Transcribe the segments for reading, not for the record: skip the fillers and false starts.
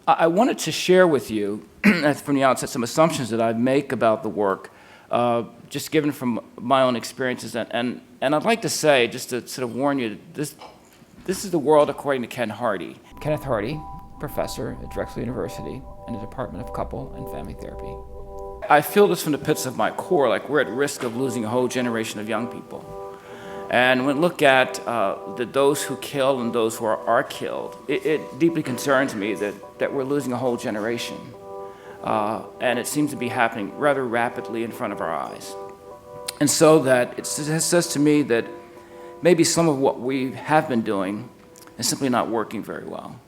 I wanted to share with you, from the outset, some assumptions that I make about the work, just given from my own experiences. And I'd like to say, just to sort of warn you, this is the world according to Ken Hardy. Kenneth Hardy, professor at Drexel University in the Department of Couple and Family Therapy. I feel this from the pits of my core, like we're at risk of losing a whole generation of young people. And when we look at those who kill and those who are killed, it deeply concerns me that we're losing a whole generation. And it seems to be happening rather rapidly in front of our eyes. And so that it says to me that maybe some of what we have been doing is simply not working very well.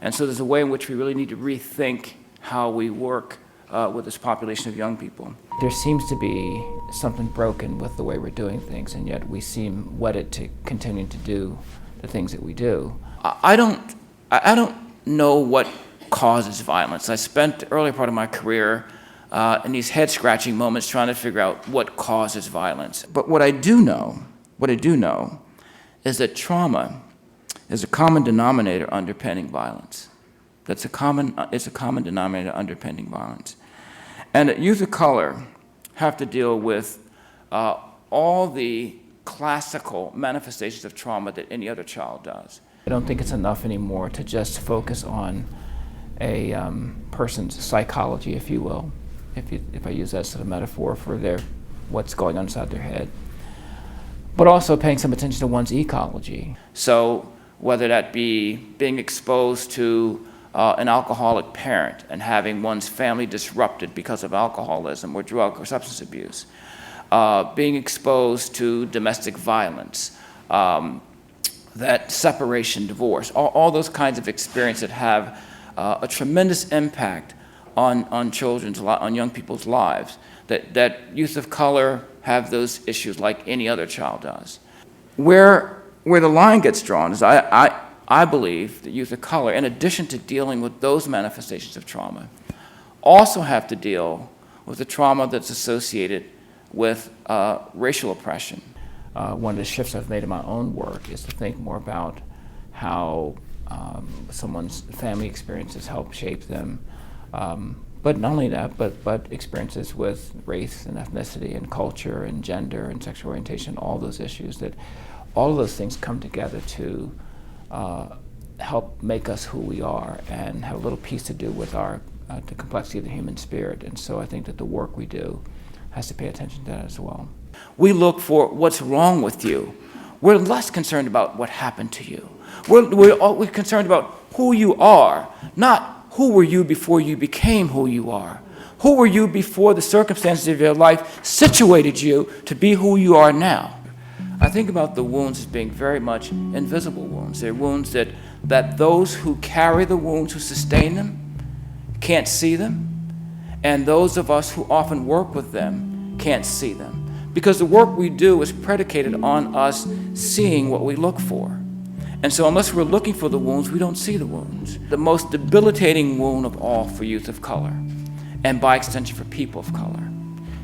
And so there's a way in which we really need to rethink how we work with this population of young people. There seems to be something broken with the way we're doing things, and yet we seem wedded to continuing to do the things that we do. I don't know what causes violence. I spent the early part of my career in these head-scratching moments trying to figure out what causes violence. But what I do know is that trauma is a common denominator underpinning violence. It's a common denominator underpinning violence. And that youth of color have to deal with all the classical manifestations of trauma that any other child does. I don't think it's enough anymore to just focus on a person's psychology, if you will, if I use that sort of metaphor for what's going on inside their head, but also paying some attention to one's ecology. So whether that be being exposed to an alcoholic parent and having one's family disrupted because of alcoholism or drug or substance abuse, being exposed to domestic violence, that separation, divorce, all those kinds of experiences that have a tremendous impact on young people's lives, that youth of color have those issues like any other child does. Where the line gets drawn is I believe that youth of color, in addition to dealing with those manifestations of trauma, also have to deal with the trauma that's associated with racial oppression. One of the shifts I've made in my own work is to think more about how someone's family experiences help shape them. But not only that, but experiences with race and ethnicity and culture and gender and sexual orientation, all those issues, that all of those things come together to help make us who we are and have a little piece to do with the complexity of the human spirit. And so I think that the work we do has to pay attention to that as well. We look for what's wrong with you. We're less concerned about what happened to you. We're concerned about who you are, not who were you before you became who you are. Who were you before the circumstances of your life situated you to be who you are now? I think about the wounds as being very much invisible wounds. They're wounds that those who carry the wounds, who sustain them, can't see them, and those of us who often work with them can't see them. Because the work we do is predicated on us seeing what we look for. And so unless we're looking for the wounds, we don't see the wounds. The most debilitating wound of all for youth of color, and by extension for people of color,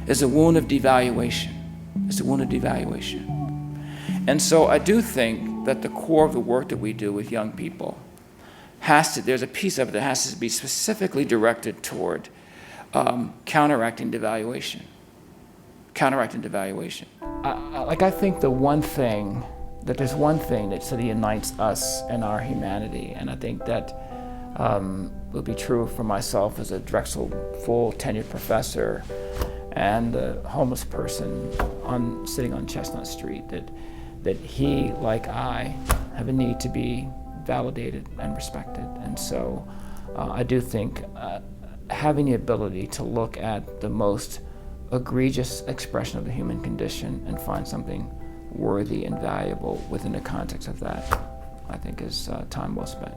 is a wound of devaluation. It's a wound of devaluation. And so I do think that the core of the work that we do with young people there's a piece of it that has to be specifically directed toward counteracting devaluation. Counteracting devaluation. I think there's one thing that sort of unites us and our humanity, and I think that will be true for myself as a Drexel full tenured professor and a homeless person sitting on Chestnut Street, that he, like I, have a need to be validated and respected. And so I do think having the ability to look at the most egregious expression of the human condition and find something worthy and valuable within the context of that, I think is time well spent.